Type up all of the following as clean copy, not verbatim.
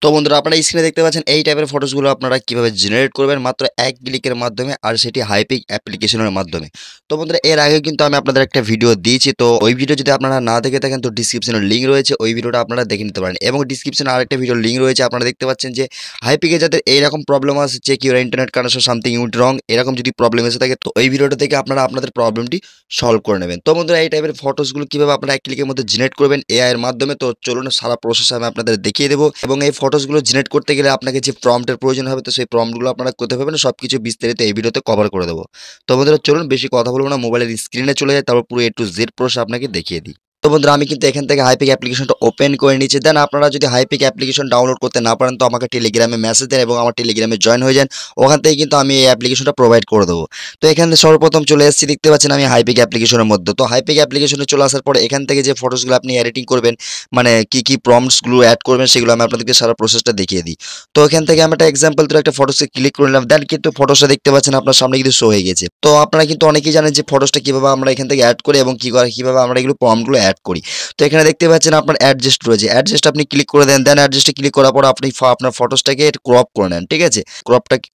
তো বন্ধুরা আপনারা স্ক্রিনে দেখতে পাচ্ছেন এই টাইপের ফটোসগুলো আপনারা কিভাবে জেনারেট করবেন মাত্র এক ক্লিকের মাধ্যমে, আর সেটি হাইপিক অ্যাপ্লিকেশনের মাধ্যমে। তো বন্ধুরা এর আগে কিন্তু আমি আপনাদের একটা ভিডিও দিয়েছি, তো ওই ভিডিও যদি আপনারা না দেখে থাকেন তো ডিসক্রিপশনের লিঙ্ক রয়েছে, ওই ভিডিওটা আপনারা দেখে নিতে পারেন। এবং ডিসক্রিপশনে আরেকটা ভিডিওর লিঙ্ক রয়েছে, আপনারা দেখতে পাচ্ছেন যে হাইপিকে যাদের এইরকম প্রবলেম আছে, check your internet connection something you'd wrong, এরকম যদি প্রবলেম এসে থাকে তো এই ভিডিওটা থেকে আপনারা আপনাদের প্রবলেমটি সলভ করে নেবেন। তো বন্ধুরা এই টাইপের ফটোসগুলো কিভাবে আপনারা এক ক্লিকের মধ্যে জেনারেট করবেন এআই এর মাধ্যমে, তো চলুন সারা প্রসেস আমি আপনাদের দেখিয়ে দেবো। এবং এই ফটোসগুলো জেনারেট করতে গেলে আপনাকে যে প্রম্পটের প্রয়োজন হবে, তো সেই প্রম্পটগুলো আপনারা কোথায় পাবেন সবকিছু বিস্তারিত এই ভিডিওতে কভার করে দেবো। তো বন্ধুরা চলুন বেশি কথা বলবো না, মোবাইলের স্ক্রিনে চলে যায়, তারপর পুরো A to Z প্রসেস আপনাকে দেখিয়ে দিই। তো বন্ধুরা আমি কিন্তু এখান থেকে হাইপিক অ্যাপ্লিকেশনটা ওপেন করে নিচ্ছি। দেন আপনারা যদি হাইপিক অ্যাপ্লিকেশন ডাউনলোড করতে না পারেন তো আমাকে টেলিগ্রামে মেসেজ দেন এবং আমার টেলিগ্রামে জয়েন হয়ে যান। ওখান থেকে কিন্তু আমি এই অ্যাপ্লিকেশনটা প্রোভাইড করে দেবো। তো এখানে সর্বপ্রথম চলে এসেছি, দেখতে পাচ্ছেন আমি হাইপিক অ্যাপ্লিকেশনের মধ্যে। তো হাইপিক অ্যাপ্লিকেশনে চলে আসার পরে এখান থেকে যে ফটোসগুলো আপনি এডিটিং করবেন, মানে কি প্রম্পটসগুলো অ্যাড করবেন সেগুলো আমি আপনাদেরকে সারা প্রসেসটা দেখিয়ে দিই। তো এখান থেকে আমি একটা এক্সাম্পল তো একটা ফটোসে ক্লিক করে নিলাম। দেন কিন্তু ফটোসটা দেখতে পাচ্ছেন আপনার সামনে কিন্তু শো হয়ে গেছে। তো আপনারা কিন্তু অনেকেই জানেন যে ফটোসটা কিভাবে আমরা এখান থেকে অ্যাড করি এবং কিভাবে আমরা এগুলো প্রম্পটগুলো অ্যাড করি। তো এখানে দেখতে পাচ্ছেন আপনার অ্যাডজাস্ট রয়েছে, অ্যাডজাস্ট আপনি ক্লিক করে দেন। দেন অ্যাডজাস্টে ক্লিক করার পর আপনি আপনার ফটোসটাকে ক্রপ করে নেন, ঠিক আছে?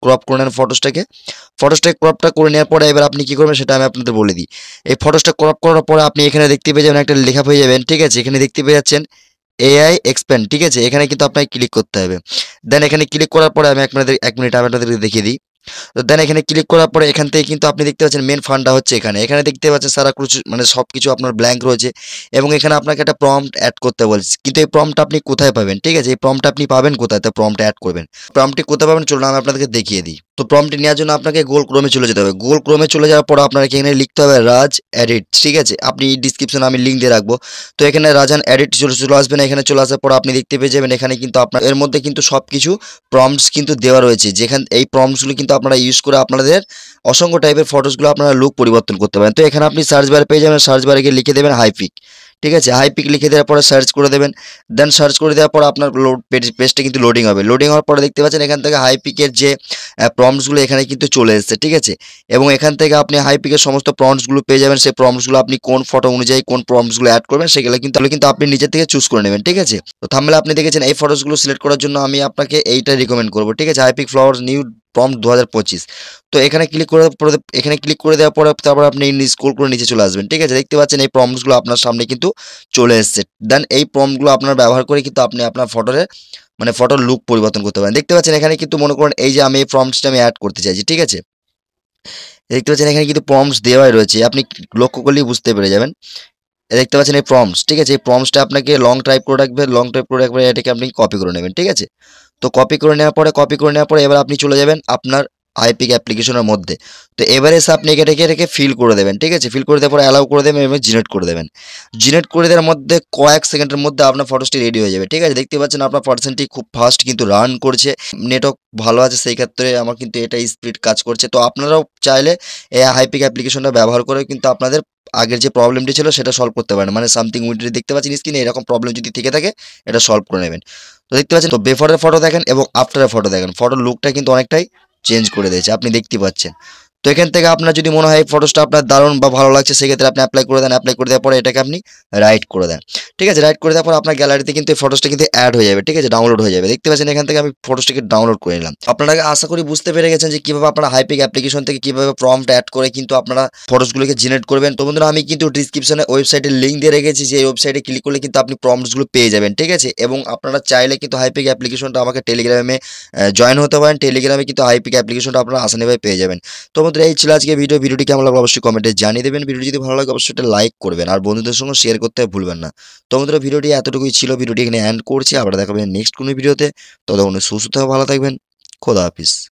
ক্রপ করে নেন ফটোসটাকে ক্রপটা করে নেওয়ার পরে এবার আপনি কি করবেন সেটা আমি আপনাদের বলে দিই। এই ফটোসটা ক্রপ করার পরে আপনি এখানে দেখতে পেয়ে যাবেন একটা লেখা পেয়ে যাবেন, ঠিক আছে? এখানে দেখতে পেয়ে যাচ্ছেন এআই এক্সপ্যান্ড, ঠিক আছে? এখানে কিন্তু আপনাকে ক্লিক করতে হবে। দেন এখানে ক্লিক করার পরে আমি এক মিনিট আমি আপনাদেরকে দেখিয়ে দিই। তো দেন এখানে ক্লিক করার পরে এখান থেকে কিন্তু আপনি দেখতে পাচ্ছেন মেন ফান্ডটা হচ্ছে এখানে দেখতে পাচ্ছেন সারা কিছু মানে সবকিছু আপনার ব্ল্যাঙ্ক রয়েছে এবং এখানে আপনাকে একটা প্রম্পট অ্যাড করতে বলছে। কিন্তু এই প্রম্পটটা আপনি কোথায় পাবেন, ঠিক আছে? এই প্রম্পটটা আপনি পাবেন কোথায়? তো প্রম্পট অ্যাড করবেন, প্রম্পটটি কোথায় পাবেন চলুন আমি আপনাদেরকে দেখিয়ে দিই। তো প্রম্পটটি নেওয়ার জন্য আপনাকে গুগল ক্রোমে চলে যেতে হবে। গুগল ক্রোমে চলে যাওয়ার পর আপনাকে এখানে লিখতে হবে রাজ এডিট, ঠিক আছে? আপনি ডিসক্রিপশনে আমি লিঙ্ক দিয়ে রাখবো। তো এখানে রাজান এডিট চলে আসবেন। এখানে চলে আসার পর আপনি দেখতে পেয়ে যাবেন এখানে কিন্তু আপনার এর মধ্যে কিন্তু সবকিছু প্রম্পটস কিন্তু দেওয়া রয়েছে, যেখানে এই প্রম্পটসগুলো কিন্তু আপনারা ইউজ করে আপনাদের অসংখ্য টাইপের ফটোসগুলো আপনারা লুক পরিবর্তন করতে পারেন। তো এখানে আপনি সার্চ বারে পেয়ে যাবেন, সার্চ বারে গিয়ে লিখে দেবেন হাইপিক, ঠিক আছে? হাইপিক লিখে দেওয়ার পরে সার্চ করে দেবেন। দেন সার্চ করে দেওয়ার পর আপনার পেজটা কিন্তু লোডিং হবে। লোডিং হওয়ার পরে দেখতে পাচ্ছেন এখান থেকে হাইপিকের যে প্রম্পটসগুলো এখানে কিন্তু চলে এসেছে, ঠিক আছে? এবং এখান থেকে আপনি হাইপিকের সমস্ত প্রম্পটসগুলো পেয়ে যাবেন। সেই প্রম্পটসগুলো আপনি কোন ফটো অনুযায়ী কোন প্রম্পটসগুলো অ্যাড করবেন সেগুলো কিন্তু আপনি নিজে থেকে চুজ করে নেবেন, ঠিক আছে? তো থাম্বনেলে আপনি দেখেছেন এই ফটোসগুলো সিলেক্ট করার জন্য আমি আপনাকে এইটা রিকমেন্ড করবো, ঠিক আছে? Hypic flowers new prompt 2025। তো এখানে ক্লিক করে দেওয়ার পরে তারপর আপনি স্ক্রল করে নিচে চলে আসবেন, ঠিক আছে? দেখতে পাচ্ছেন এই প্রম্পটসগুলো আপনার সামনে কিন্তু চলে এসেছে। দেন এই প্রম্পটগুলো আপনার ব্যবহার করে কিন্তু আপনি আপনার ফটোর লুক পরিবর্তন করতে পারেন। দেখতে পাচ্ছেন এখানে কিন্তু মনে করেন এই যে আমি এই প্রম্পটসটা আমি অ্যাড করতে চাইছি, ঠিক আছে? দেখতে পাচ্ছেন এখানে কিন্তু প্রম্পটস দেওয়াই রয়েছে, আপনি লক্ষ্য করলেই বুঝতে পেরে যাবেন। দেখতে পাচ্ছেন এই প্রম্পটস, ঠিক আছে? এই প্রম্পটসটা আপনাকে লং টাইপ করে রাখবেন, এটাকে আপনি কপি করে নেবেন, ঠিক আছে? তো কপি করে নেওয়ার পরে এবার আপনি চলে যাবেন আপনার হাইপিক অ্যাপ্লিকেশনের মধ্যে। তো এবারে এসে আপনি এটাকে ফিল করে দেবেন, ঠিক আছে? ফিল করে দেওয়ার পরে অ্যালাউ করে দেবেন এবং জেনারেট করে দেবেন। জেনারেট করে দেওয়ার মধ্যে কয়েক সেকেন্ডের মধ্যে আপনার ফটোসটি রেডি হয়ে যাবে, ঠিক আছে? দেখতে পাচ্ছেন আপনার পার্সেন্টটি খুব ফাস্ট কিন্তু রান করছে, নেটওয়ার্ক ভালো আছে, সেই ক্ষেত্রে আমার কিন্তু এটা স্পিড কাজ করছে। তো আপনারাও চাইলে এই হাইপিক অ্যাপ্লিকেশনটা ব্যবহার করে কিন্তু আপনাদের আগের যে প্রবলেমটি ছিল সেটা সলভ করতে পারেন। মানে সামথিং উইন্ডি দেখতে পাচ্ছেন স্ক্রিনে এরকম প্রবলেম যদি থেকে থাকে এটা সলভ করে নেবেন। তো দেখতে পাচ্ছেন তো বিফোরের ফটো দেখেন এবং আফটারের ফটো দেখেন, ফটোর লুকটা কিন্তু অনেকটাই চেঞ্জ করে দিয়েছে, আপনি দেখতে পাচ্ছেন। তো এখান থেকে আপনার যদি মনে হয় এই ফটোসটা আপনার দারুণ বা ভালো লাগছে সেক্ষেত্রে আপনি অ্যাপ্লাই করে দেন। অ্যাপ্লাই করে দেওয়ার পরে এটাকে আপনি রাইট করে দেন, ঠিক আছে? রাইট করে দেওয়ার পর আপনার গ্যালারিতে কিন্তু এই ফটোসটা কিন্তু অ্যাড হয়ে যাবে, ঠিক আছে? ডাউনলোড হয়ে যাবে। দেখতে পাচ্ছেন এখান থেকে আমি ফটোসটাকে ডাউনলোড করে নিলাম। আপনারা আশা করি বুঝতে পেরে গেছেন যে কিভাবে আপনারা হাইপিক অ্যাপ্লিকেশন থেকে কিভাবে প্রম্পট অ্যাড করে কিন্তু আপনারা ফটোসগুলোকে জেনারেট করবেন। তো বন্ধুরা আমি কিন্তু ডিসক্রিপশনে ওয়েবসাইটের লিঙ্ক দিয়ে রেখেছি, যে ওয়েবসাইটে ক্লিক করলে কিন্তু আপনি প্রম্পটসগুলো পেয়ে যাবেন, ঠিক আছে? এবং আপনারা চাইলে কিন্তু হাইপিক অ্যাপ্লিকেশনটা আমাকে টেলিগ্রামে জয়েন হতে পারেন। টেলিগ্রামে কিন্তু হাইপিক অ্যাপ্লিকেশনটা আপনারা আসানিভাবে পেয়ে যাবেন। তো বন্ধুরা এই ছিল আজকে ভিডিওটি কেমন লাগলো অবশ্যই কমেন্টে জানিয়ে দেবেন। ভিডিওটি যদি ভালো লাগে অবশ্যই একটা লাইক করবেন আর বন্ধুদের সঙ্গে শেয়ার করতে ভুলবেন না। তো বন্ধুরা ভিডিওটি এতটুকুই ছিল, ভিডিওটি এখানে এন্ড করছি। আবার দেখা হবে নেক্সট কোনো ভিডিওতে। ততক্ষণ সুস্থ থাকবেন, ভালো থাকবেন, খোদা হাফিজ।